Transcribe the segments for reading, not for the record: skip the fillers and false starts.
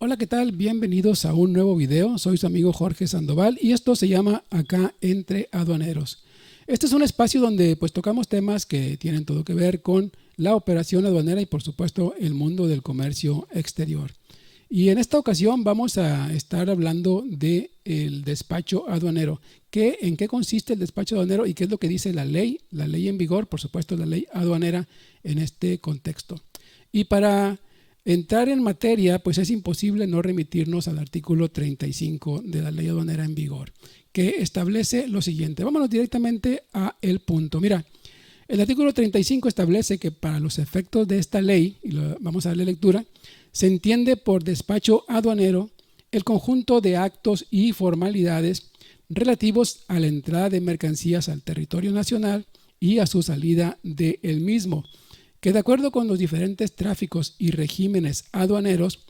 Hola, ¿qué tal? Bienvenidos a un nuevo video. Soy su amigo Jorge Sandoval y esto se llama Acá Entre Aduaneros. Este es un espacio donde pues tocamos temas que tienen todo que ver con la operación aduanera y por supuesto el mundo del comercio exterior. Y en esta ocasión vamos a estar hablando del despacho aduanero. ¿En qué consiste el despacho aduanero y qué es lo que dice la ley en vigor? Por supuesto, la ley aduanera en este contexto. Y para entrar en materia, pues es imposible no remitirnos al artículo 35 de la ley aduanera en vigor, que establece lo siguiente. Vámonos directamente a el punto. Mira, el artículo 35 establece que para los efectos de esta ley, y vamos a darle lectura, se entiende por despacho aduanero el conjunto de actos y formalidades relativos a la entrada de mercancías al territorio nacional y a su salida del mismo, que de acuerdo con los diferentes tráficos y regímenes aduaneros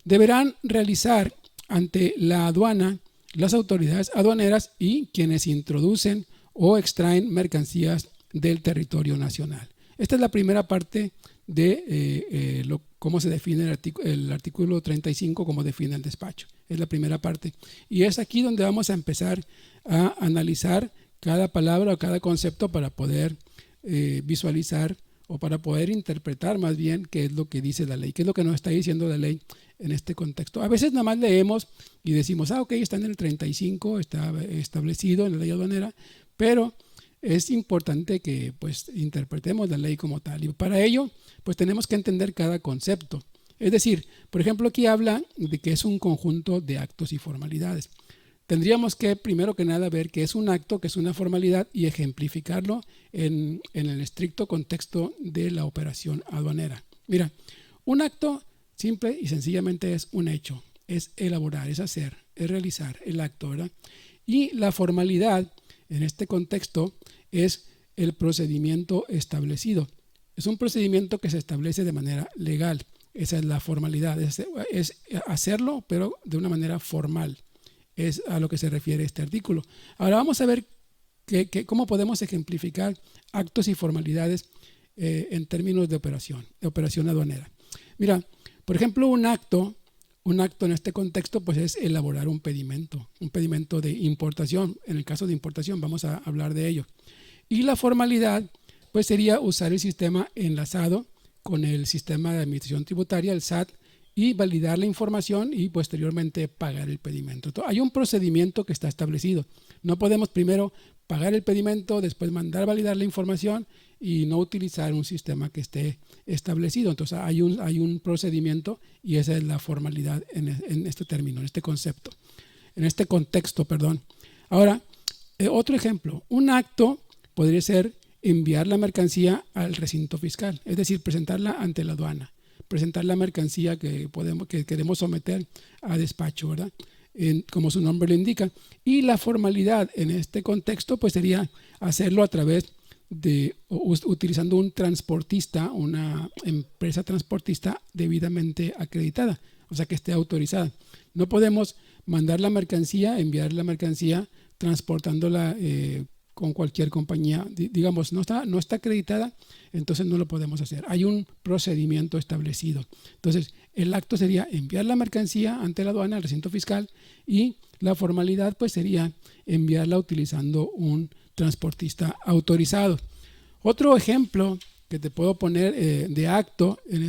deberán realizar ante la aduana las autoridades aduaneras y quienes introducen o extraen mercancías del territorio nacional. Esta es la primera parte de cómo se define el artículo 35, cómo define el despacho. Es la primera parte. Y es aquí donde vamos a empezar a analizar cada palabra o cada concepto para poder visualizar o para poder interpretar más bien qué es lo que dice la ley, qué es lo que nos está diciendo la ley en este contexto. A veces nada más leemos y decimos, ok, está en el 35, está establecido en la ley aduanera, pero es importante que pues interpretemos la ley como tal y para ello pues tenemos que entender cada concepto. Es decir, por ejemplo, aquí habla de que es un conjunto de actos y formalidades. Tendríamos que primero que nada ver qué es un acto, qué es una formalidad y ejemplificarlo en el estricto contexto de la operación aduanera. Mira, un acto simple y sencillamente es un hecho, es elaborar, es hacer, es realizar el acto, ¿verdad? Y la formalidad en este contexto es el procedimiento establecido. Es un procedimiento que se establece de manera legal. Esa es la formalidad, es hacerlo pero de una manera formal. Es a lo que se refiere este artículo. Ahora vamos a ver cómo podemos ejemplificar actos y formalidades en términos de operación aduanera. Mira, por ejemplo, un acto en este contexto pues es elaborar un pedimento de importación. En el caso de importación vamos a hablar de ello. Y la formalidad pues sería usar el sistema enlazado con el sistema de administración tributaria, el SAT, y validar la información y posteriormente pagar el pedimento. Entonces, hay un procedimiento que está establecido. No podemos primero pagar el pedimento, después mandar validar la información y no utilizar un sistema que esté establecido. Entonces hay un procedimiento y esa es la formalidad en este término, en este concepto, en este contexto, perdón. Ahora, otro ejemplo, un acto podría ser enviar la mercancía al recinto fiscal, es decir, presentarla ante la aduana. Presentar la mercancía que queremos someter a despacho, ¿verdad? Como su nombre lo indica. Y la formalidad en este contexto pues sería hacerlo a través de utilizando un transportista, una empresa transportista debidamente acreditada, o sea que esté autorizada. No podemos mandar la mercancía, enviar la mercancía transportándola con cualquier compañía, digamos, no está acreditada, entonces no lo podemos hacer. Hay un procedimiento establecido. Entonces, el acto sería enviar la mercancía ante la aduana, al recinto fiscal, y la formalidad pues sería enviarla utilizando un transportista autorizado. Otro ejemplo que te puedo poner de acto en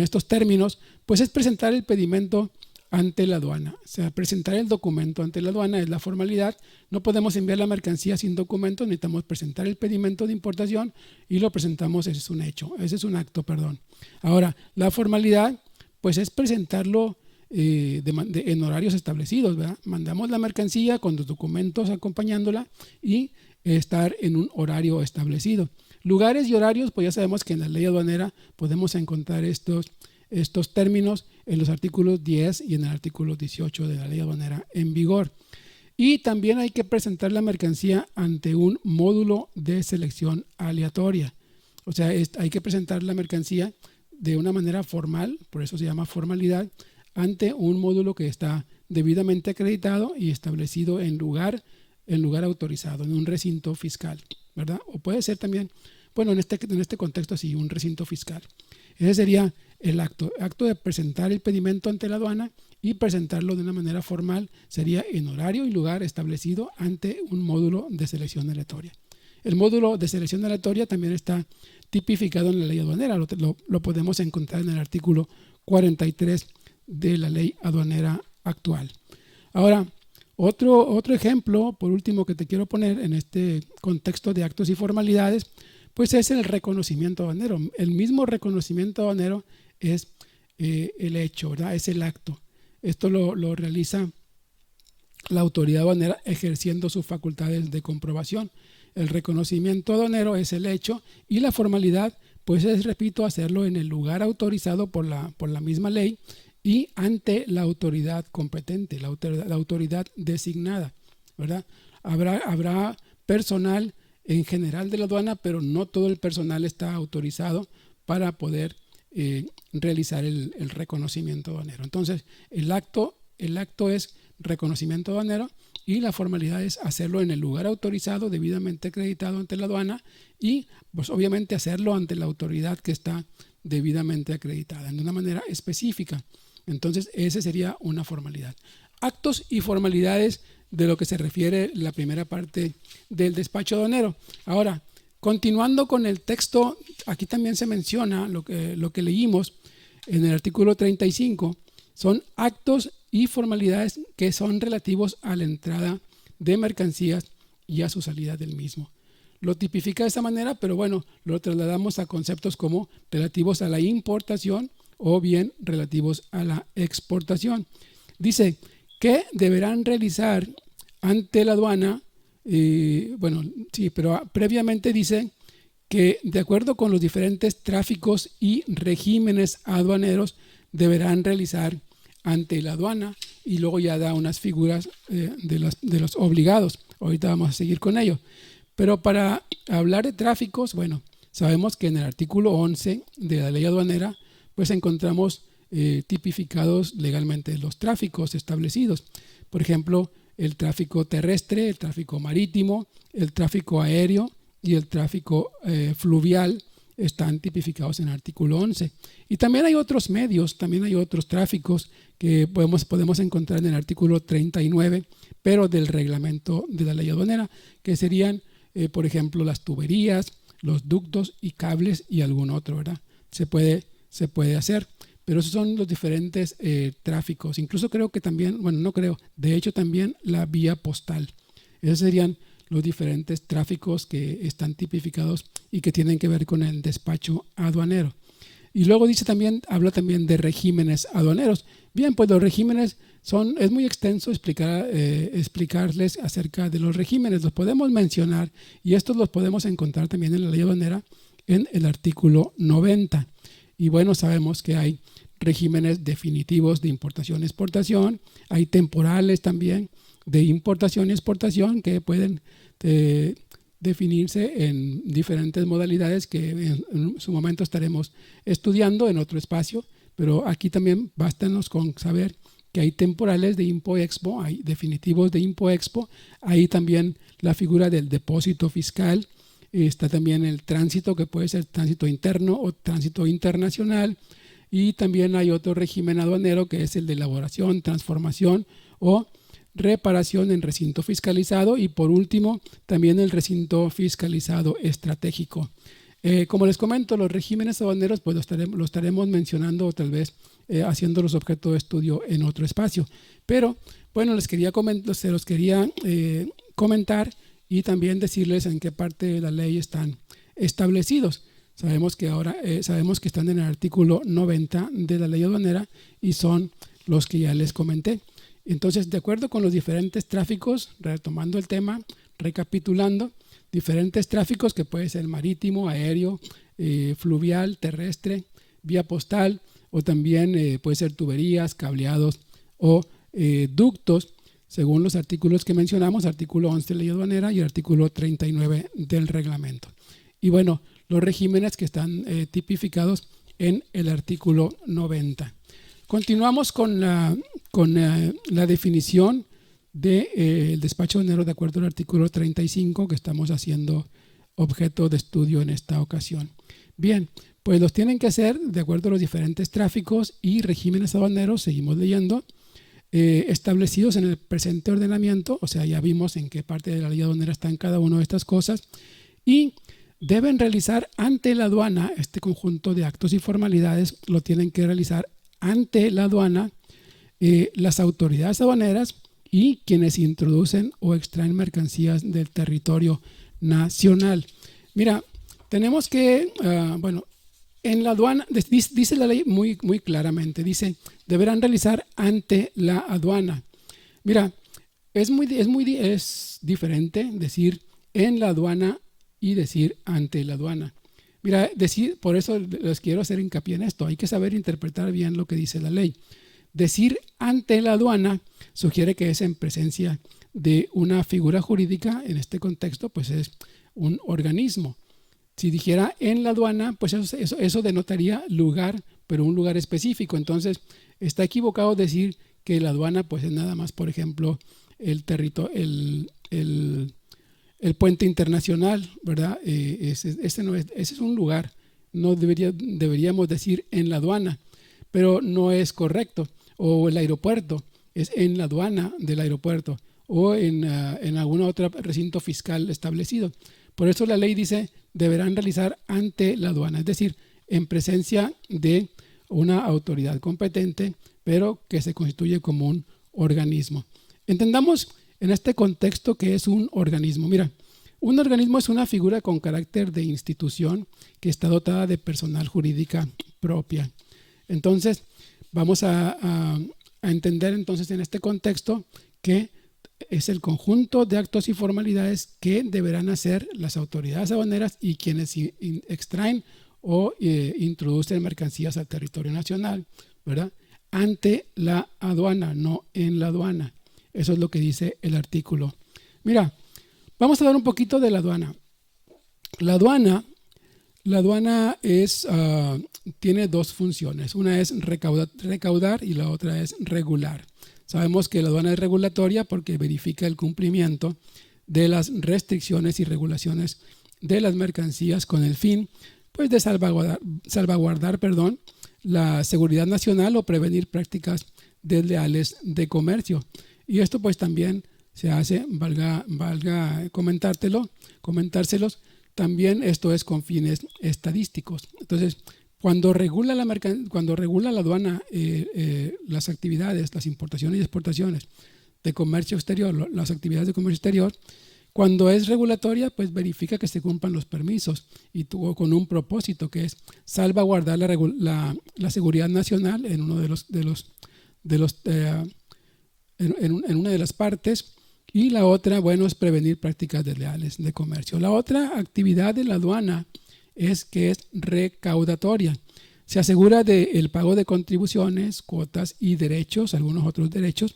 estos términos, pues es presentar el pedimento ante la aduana. O sea, presentar el documento ante la aduana es la formalidad. No podemos enviar la mercancía sin documento, necesitamos presentar el pedimento de importación y lo presentamos, ese es un hecho, ese es un acto, perdón. Ahora, la formalidad, pues es presentarlo en horarios establecidos, ¿verdad? Mandamos la mercancía con los documentos acompañándola y estar en un horario establecido. Lugares y horarios, pues ya sabemos que en la ley aduanera podemos encontrar estos términos en los artículos 10 y en el artículo 18 de la ley aduanera en vigor. Y también hay que presentar la mercancía ante un módulo de selección aleatoria. O sea, hay que presentar la mercancía de una manera formal, por eso se llama formalidad, ante un módulo que está debidamente acreditado y establecido en lugar autorizado, en un recinto fiscal, ¿verdad? O puede ser también, bueno, en este contexto sí, un recinto fiscal. Ese sería el acto de presentar el pedimento ante la aduana y presentarlo de una manera formal sería en horario y lugar establecido ante un módulo de selección aleatoria. El módulo de selección aleatoria también está tipificado en la ley aduanera, lo podemos encontrar en el artículo 43 de la ley aduanera actual. Ahora, otro ejemplo, por último, que te quiero poner en este contexto de actos y formalidades, pues es el reconocimiento aduanero. El mismo reconocimiento aduanero es el hecho, ¿verdad? Es el acto. Esto lo realiza la autoridad aduanera ejerciendo sus facultades de comprobación. El reconocimiento aduanero es el hecho y la formalidad, pues es, repito, hacerlo en el lugar autorizado por la misma ley y ante la autoridad competente, la autoridad designada, ¿verdad? Habrá personal en general de la aduana, pero no todo el personal está autorizado para poder realizar el reconocimiento aduanero. Entonces, el acto es reconocimiento aduanero y la formalidad es hacerlo en el lugar autorizado, debidamente acreditado ante la aduana y, pues, obviamente hacerlo ante la autoridad que está debidamente acreditada, de una manera específica. Entonces, esa sería una formalidad. Actos y formalidades de lo que se refiere la primera parte del despacho aduanero. Ahora, continuando con el texto, aquí también se menciona lo que leímos en el artículo 35, son actos y formalidades que son relativos a la entrada de mercancías y a su salida del mismo. Lo tipifica de esta manera, pero bueno, lo trasladamos a conceptos como relativos a la importación o bien relativos a la exportación. Dice que deberán realizar ante la aduana, pero previamente dice que de acuerdo con los diferentes tráficos y regímenes aduaneros deberán realizar ante la aduana y luego ya da unas figuras de los obligados. Ahorita vamos a seguir con ello. Pero para hablar de tráficos, bueno, sabemos que en el artículo 11 de la ley aduanera pues encontramos tipificados legalmente los tráficos establecidos. Por ejemplo, el tráfico terrestre, el tráfico marítimo, el tráfico aéreo y el tráfico fluvial están tipificados en el artículo 11. Y también hay otros medios, también hay otros tráficos que podemos encontrar en el artículo 39, pero del reglamento de la ley aduanera, que serían, por ejemplo, las tuberías, los ductos y cables y algún otro, ¿verdad? Se puede hacer, pero esos son los diferentes tráficos. Incluso creo que también, bueno, no creo, de hecho también la vía postal. Esos serían los diferentes tráficos que están tipificados y que tienen que ver con el despacho aduanero. Y luego habla también de regímenes aduaneros. Bien, pues los regímenes es muy extenso explicarles acerca de los regímenes. Los podemos mencionar y estos los podemos encontrar también en la ley aduanera en el artículo 90. Y bueno, sabemos que hay regímenes definitivos de importación y exportación, hay temporales también de importación y exportación que pueden definirse en diferentes modalidades que en su momento estaremos estudiando en otro espacio, pero aquí también bástanos con saber que hay temporales de Impo-Expo, hay definitivos de Impo-Expo, hay también la figura del depósito fiscal, está también el tránsito que puede ser tránsito interno o tránsito internacional y también hay otro régimen aduanero que es el de elaboración, transformación o reparación en recinto fiscalizado y por último también el recinto fiscalizado estratégico. Como les comento, los regímenes aduaneros pues lo estaremos mencionando o tal vez haciéndolos objeto de estudio en otro espacio, pero bueno, se los quería comentar y también decirles en qué parte de la ley están establecidos. Sabemos que están en el artículo 90 de la ley aduanera y son los que ya les comenté. Entonces, de acuerdo con los diferentes tráficos, retomando el tema, recapitulando, diferentes tráficos que puede ser marítimo, aéreo, fluvial, terrestre, vía postal o también puede ser tuberías, cableados o ductos, según los artículos que mencionamos, artículo 11 de la ley aduanera y artículo 39 del reglamento. Y bueno, los regímenes que están tipificados en el artículo 90. Continuamos con la definición del despacho aduanero de acuerdo al artículo 35 que estamos haciendo objeto de estudio en esta ocasión. Bien, Pues los tienen que hacer de acuerdo a los diferentes tráficos y regímenes aduaneros, seguimos leyendo, establecidos en el presente ordenamiento, o sea, ya vimos en qué parte de la ley aduanera están cada una de estas cosas, y deben realizar ante la aduana, este conjunto de actos y formalidades lo tienen que realizar ante la aduana las autoridades aduaneras y quienes introducen o extraen mercancías del territorio nacional. Mira, tenemos que, bueno, en la aduana, dice la ley muy claramente, dice, deberán realizar ante la aduana. Mira, es diferente decir en la aduana y decir ante la aduana. Mira, por eso les quiero hacer hincapié en esto, hay que saber interpretar bien lo que dice la ley. Decir ante la aduana sugiere que es en presencia de una figura jurídica, en este contexto pues es un organismo. Si dijera en la aduana, pues eso denotaría lugar, pero un lugar específico. Entonces está equivocado decir que la aduana pues es nada más, por ejemplo, el puente internacional, ¿verdad? Ese es un lugar, no deberíamos decir en la aduana, pero no es correcto. O el aeropuerto, es en la aduana del aeropuerto o en algún otro recinto fiscal establecido. Por eso la ley dice deberán realizar ante la aduana, es decir, en presencia de una autoridad competente, pero que se constituye como un organismo. Entendamos en este contexto qué es un organismo. Mira, un organismo es una figura con carácter de institución que está dotada de personal jurídica propia. Entonces, vamos a entender entonces en este contexto que es el conjunto de actos y formalidades que deberán hacer las autoridades aduaneras y quienes extraen o introducen mercancías al territorio nacional, ¿verdad? Ante la aduana, no en la aduana. Eso es lo que dice el artículo. Mira, vamos a hablar un poquito de la aduana. La aduana tiene dos funciones. Una es recaudar y la otra es regular. Sabemos que la aduana es regulatoria porque verifica el cumplimiento de las restricciones y regulaciones de las mercancías con el fin pues, de salvaguardar la seguridad nacional o prevenir prácticas desleales de comercio. Y esto pues también se hace, valga comentárselos, también esto es con fines estadísticos. Entonces, cuando regula la aduana las actividades, las importaciones y exportaciones de comercio exterior, las actividades de comercio exterior, cuando es regulatoria, pues verifica que se cumplan los permisos y con un propósito que es salvaguardar la seguridad nacional en uno en una de las partes. Y la otra, bueno, es prevenir prácticas desleales de comercio. La otra actividad de la aduana es que es recaudatoria. Se asegura del pago de contribuciones, cuotas y derechos, algunos otros derechos,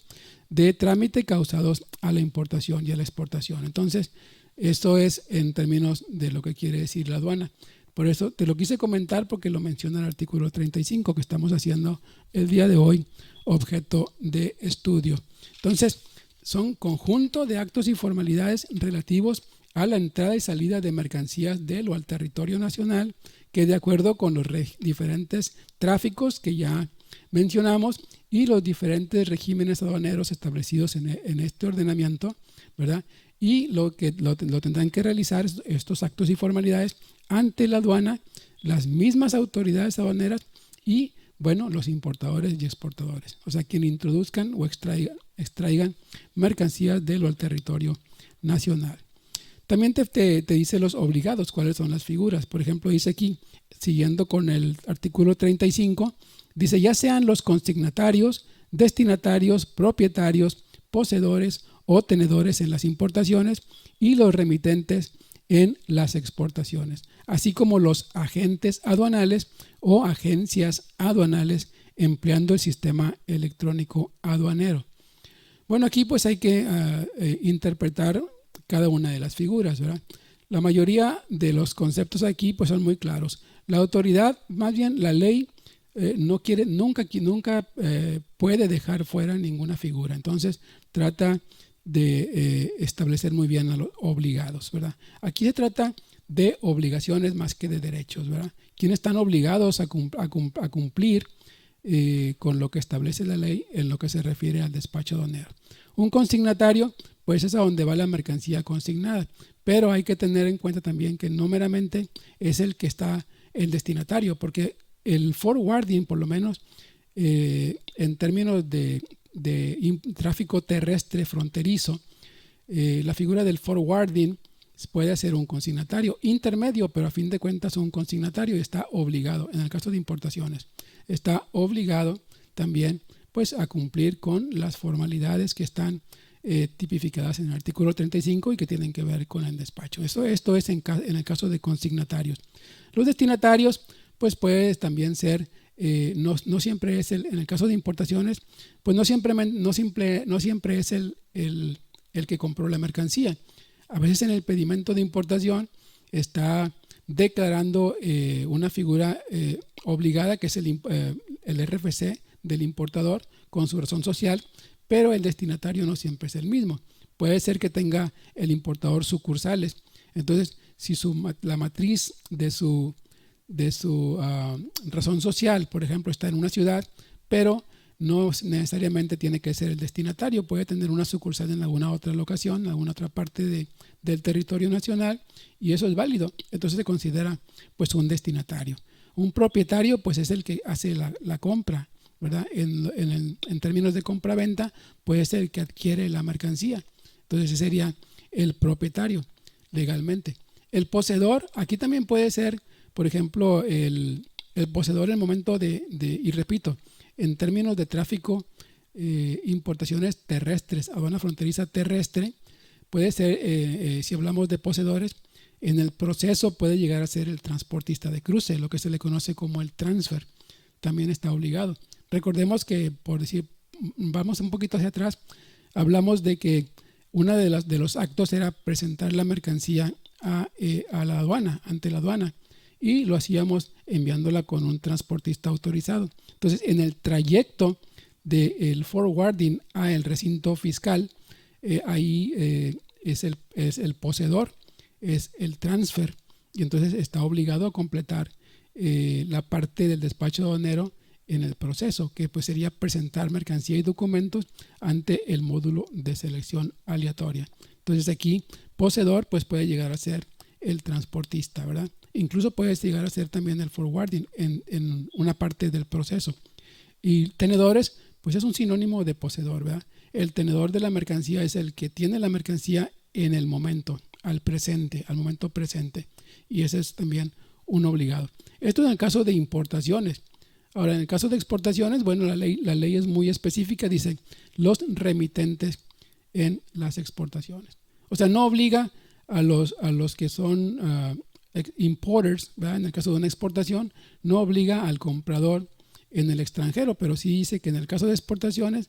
de trámite causados a la importación y a la exportación. Entonces, esto es en términos de lo que quiere decir la aduana. Por eso te lo quise comentar porque lo menciona el artículo 35 que estamos haciendo el día de hoy, objeto de estudio. Entonces, son conjunto de actos y formalidades relativos a la entrada y salida de mercancías del o al territorio nacional que de acuerdo con los diferentes tráficos que ya mencionamos y los diferentes regímenes aduaneros establecidos en este ordenamiento, ¿verdad? Y lo tendrán que realizar estos actos y formalidades ante la aduana, las mismas autoridades aduaneras y, bueno, los importadores y exportadores, o sea, quienes introduzcan o extraigan mercancías del o al territorio nacional. También te dice los obligados, cuáles son las figuras. Por ejemplo, dice aquí, siguiendo con el artículo 35, dice ya sean los consignatarios, destinatarios, propietarios, poseedores o tenedores en las importaciones y los remitentes en las exportaciones, así como los agentes aduanales o agencias aduanales empleando el sistema electrónico aduanero. Bueno, aquí pues hay que interpretar cada una de las figuras, ¿verdad? La mayoría de los conceptos aquí pues son muy claros. La autoridad, más bien la ley, nunca puede dejar fuera ninguna figura. Entonces trata de establecer muy bien a los obligados, ¿verdad? Aquí se trata de obligaciones más que de derechos, ¿verdad? Quienes están obligados a cumplir con lo que establece la ley en lo que se refiere al despacho aduanero. Un consignatario, pues es a donde va la mercancía consignada, pero hay que tener en cuenta también que no meramente es el que está el destinatario, porque el forwarding, por lo menos en términos de tráfico terrestre fronterizo, la figura del forwarding puede ser un consignatario intermedio, pero a fin de cuentas un consignatario está obligado, en el caso de importaciones, está obligado también pues a cumplir con las formalidades que están tipificadas en el artículo 35 y que tienen que ver con el despacho. Esto es en el caso de consignatarios. Los destinatarios pues puede también ser, no siempre es en el caso de importaciones, pues no siempre es el que compró la mercancía. A veces en el pedimento de importación está declarando una figura obligada, que es el RFC del importador con su razón social, pero el destinatario no siempre es el mismo. Puede ser que tenga el importador sucursales. Entonces, si la matriz de su razón social, por ejemplo, está en una ciudad, pero no necesariamente tiene que ser el destinatario, puede tener una sucursal en alguna otra locación, en alguna otra parte del territorio nacional, y eso es válido. Entonces se considera pues un destinatario. Un propietario pues es el que hace la compra, ¿verdad? En términos de compra-venta puede ser el que adquiere la mercancía. Entonces ese sería el propietario legalmente. El poseedor, aquí también puede ser, por ejemplo, el poseedor en el momento y repito, en términos de tráfico, importaciones terrestres, aduana fronteriza terrestre, puede ser, si hablamos de poseedores, en el proceso puede llegar a ser el transportista de cruce, lo que se le conoce como el transfer, también está obligado. Recordemos que, por decir, vamos un poquito hacia atrás, hablamos de que uno de los actos era presentar la mercancía a la aduana, ante la aduana, y lo hacíamos enviándola con un transportista autorizado. Entonces, en el trayecto del forwarding a el recinto fiscal, ahí es el poseedor, es el transfer, y entonces está obligado a completar la parte del despacho aduanero en el proceso, que pues sería presentar mercancía y documentos ante el módulo de selección aleatoria. Entonces aquí, poseedor pues puede llegar a ser el transportista, ¿verdad? Incluso puede llegar a ser también el forwarding en una parte del proceso. Y tenedores, pues es un sinónimo de poseedor, ¿verdad? El tenedor de la mercancía es el que tiene la mercancía en el momento, al momento presente. Y ese es también un obligado. Esto en el caso de importaciones. Ahora, en el caso de exportaciones, bueno, la ley es muy específica, dice los remitentes en las exportaciones. O sea, no obliga a los que son importers, ¿verdad? En el caso de una exportación, no obliga al comprador en el extranjero, pero sí dice que en el caso de exportaciones,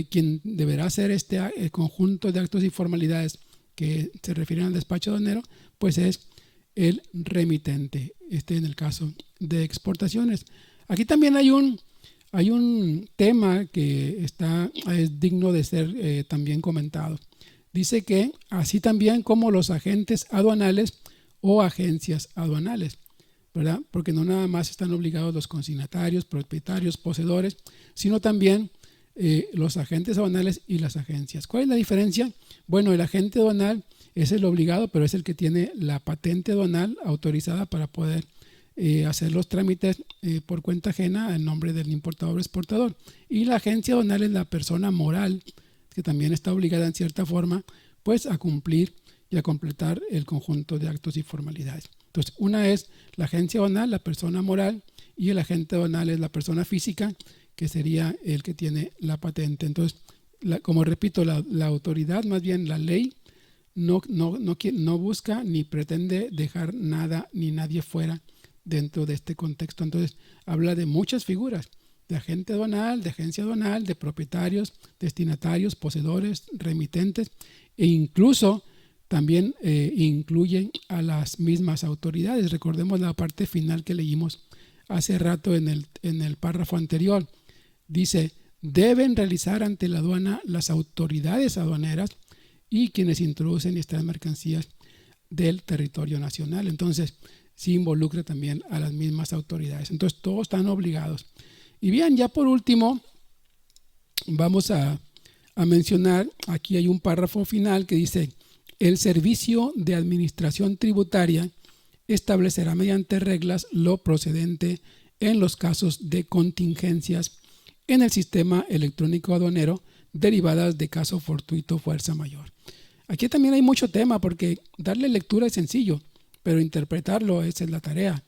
quien deberá hacer este conjunto de actos y formalidades que se refieren al despacho aduanero, pues es el remitente, en el caso de exportaciones. Aquí también hay un tema que es digno de ser también comentado. Dice que así también como los agentes aduanales o agencias aduanales, ¿verdad? Porque no nada más están obligados los consignatarios, propietarios, poseedores, sino también los agentes aduanales y las agencias. ¿Cuál es la diferencia? Bueno, el agente aduanal es el obligado, pero es el que tiene la patente aduanal autorizada para poder hacer los trámites por cuenta ajena en nombre del importador o exportador. Y la agencia aduanal es la persona moral que también está obligada en cierta forma pues a cumplir y a completar el conjunto de actos y formalidades. Entonces, una es la agencia aduanal, la persona moral, y el agente aduanal es la persona física, que sería el que tiene la patente. Entonces, como repito, la autoridad, más bien la ley, no busca ni pretende dejar nada ni nadie fuera dentro de este contexto. Entonces, habla de muchas figuras, de agente aduanal, de agencia aduanal, de propietarios, destinatarios, poseedores, remitentes, e incluso también incluyen a las mismas autoridades. Recordemos la parte final que leímos hace rato en el párrafo anterior. Dice, deben realizar ante la aduana las autoridades aduaneras y quienes introducen y extraen mercancías del territorio nacional. Entonces, sí involucra también a las mismas autoridades. Entonces, todos están obligados. Y bien, ya por último, vamos a mencionar, aquí hay un párrafo final que dice: el Servicio de Administración Tributaria establecerá mediante reglas lo procedente en los casos de contingencias en el sistema electrónico aduanero derivadas de caso fortuito fuerza mayor. Aquí también hay mucho tema porque darle lectura es sencillo, pero interpretarlo esa es la tarea.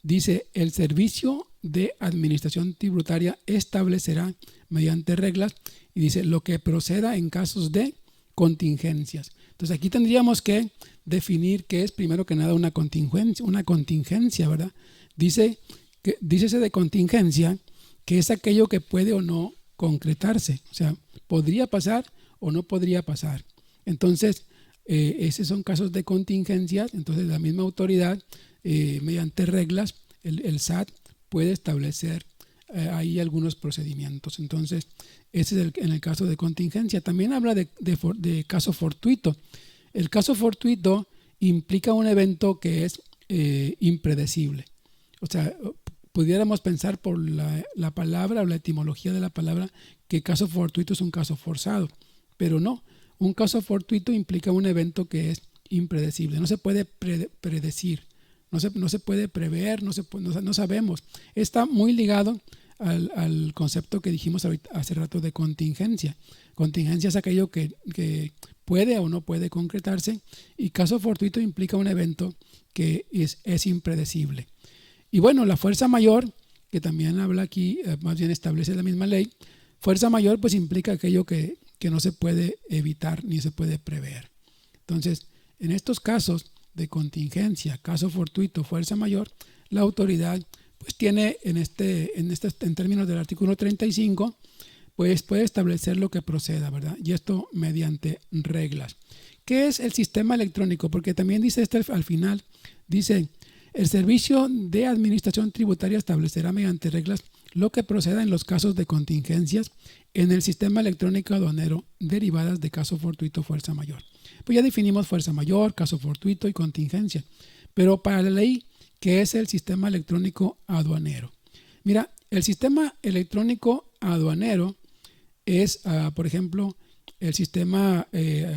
Dice: el Servicio de Administración Tributaria establecerá mediante reglas, y dice lo que proceda en casos de contingencias. Entonces aquí tendríamos que definir qué es primero que nada una contingencia, ¿verdad? Dícese de contingencia que es aquello que puede o no concretarse, o sea, podría pasar o no podría pasar. Entonces, esos son casos de contingencias. Entonces la misma autoridad, mediante reglas, el SAT puede establecer ahí algunos procedimientos. Entonces, ese es en el caso de contingencia. También habla de caso fortuito. El caso fortuito implica un evento que es impredecible. O sea, pudiéramos pensar por la palabra o la etimología de la palabra que caso fortuito es un caso forzado, pero no. Un caso fortuito implica un evento que es impredecible. No se puede predecir, no se puede prever, no sabemos. Está muy ligado al concepto que dijimos hace rato de contingencia. Contingencia es aquello que puede o no puede concretarse, y caso fortuito implica un evento que es impredecible. Y bueno, la fuerza mayor, que también habla aquí, más bien establece la misma ley. Fuerza mayor pues implica aquello que no se puede evitar ni se puede prever. Entonces, en estos casos de contingencia, caso fortuito, fuerza mayor, la autoridad pues tiene en términos del artículo 35, pues puede establecer lo que proceda, ¿verdad? Y esto mediante reglas. ¿Qué es el sistema electrónico? Porque también dice al final, dice: el Servicio de Administración Tributaria establecerá mediante reglas lo que proceda en los casos de contingencias en el sistema electrónico aduanero derivadas de caso fortuito fuerza mayor. Pues ya definimos fuerza mayor, caso fortuito y contingencia. Pero para la ley, ¿qué es el sistema electrónico aduanero? Mira, el sistema electrónico aduanero es, por ejemplo, el sistema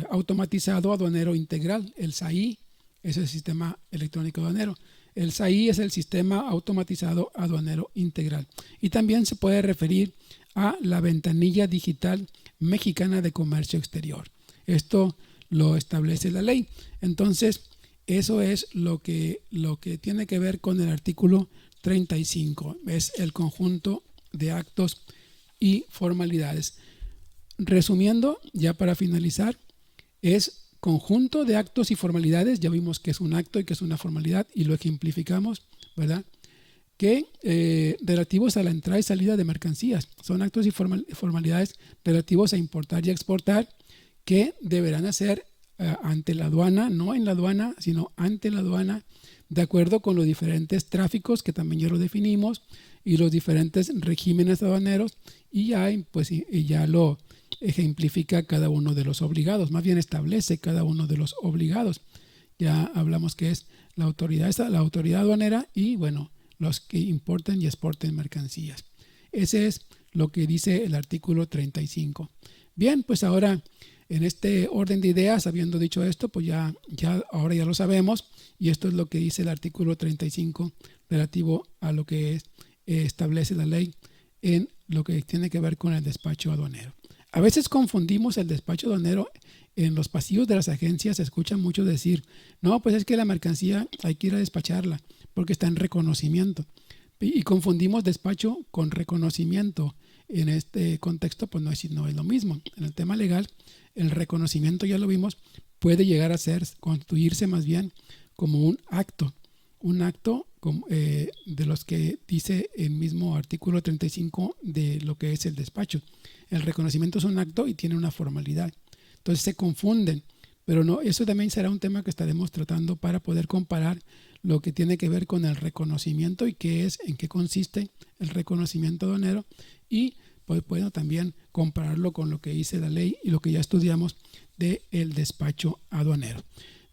automatizado aduanero integral, el SAI, es el sistema electrónico aduanero. El SAI es el sistema automatizado aduanero integral. Y también se puede referir a la ventanilla digital mexicana de comercio exterior. Esto lo establece la ley. Entonces, eso es lo que tiene que ver con el artículo 35. Es el conjunto de actos y formalidades. Resumiendo, ya para finalizar, es conjunto de actos y formalidades. Ya vimos que es un acto y que es una formalidad y lo ejemplificamos, ¿verdad? Que relativos a la entrada y salida de mercancías. Son actos y formalidades relativos a importar y exportar que deberán hacer ante la aduana, no en la aduana, sino ante la aduana, de acuerdo con los diferentes tráficos que también ya lo definimos y los diferentes regímenes aduaneros, y ya lo ejemplifica cada uno de los obligados, más bien establece cada uno de los obligados. Ya hablamos que es la autoridad aduanera y bueno, los que importen y exporten mercancías. Ese es lo que dice el artículo 35. Bien, pues ahora en este orden de ideas, habiendo dicho esto, pues ahora ya lo sabemos, y esto es lo que dice el artículo 35 relativo a lo que establece la ley en lo que tiene que ver con el despacho aduanero. A veces confundimos el despacho aduanero. En los pasillos de las agencias se escucha mucho decir: no, pues es que la mercancía hay que ir a despacharla porque está en reconocimiento. Y confundimos despacho con reconocimiento. En este contexto, pues no es lo mismo. En el tema legal, el reconocimiento, ya lo vimos, puede llegar a constituirse más bien como un acto de los que dice el mismo artículo 35 de lo que es el despacho. El reconocimiento es un acto y tiene una formalidad. Entonces se confunden, pero no, eso también será un tema que estaremos tratando para poder comparar lo que tiene que ver con el reconocimiento y en qué consiste el reconocimiento aduanero, y pues bueno, también compararlo con lo que dice la ley y lo que ya estudiamos del despacho aduanero.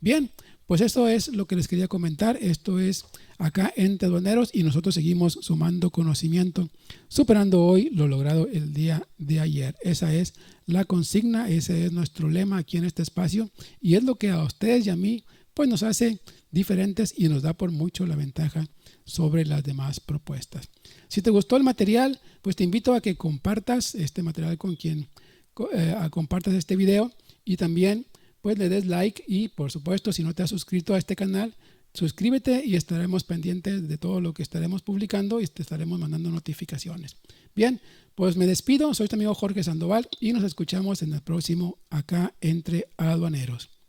Bien, pues eso es lo que les quería comentar. Esto es acá entre aduaneros y nosotros seguimos sumando conocimiento, superando hoy lo logrado el día de ayer. Esa es la consigna, ese es nuestro lema aquí en este espacio y es lo que a ustedes y a mí pues nos hace diferentes y nos da por mucho la ventaja sobre las demás propuestas. Si te gustó el material, pues te invito a que compartas este material con quien compartas este video y también pues le des like y por supuesto si no te has suscrito a este canal, suscríbete y estaremos pendientes de todo lo que estaremos publicando y te estaremos mandando notificaciones. Bien, pues me despido, soy tu amigo Jorge Sandoval y nos escuchamos en el próximo acá entre aduaneros.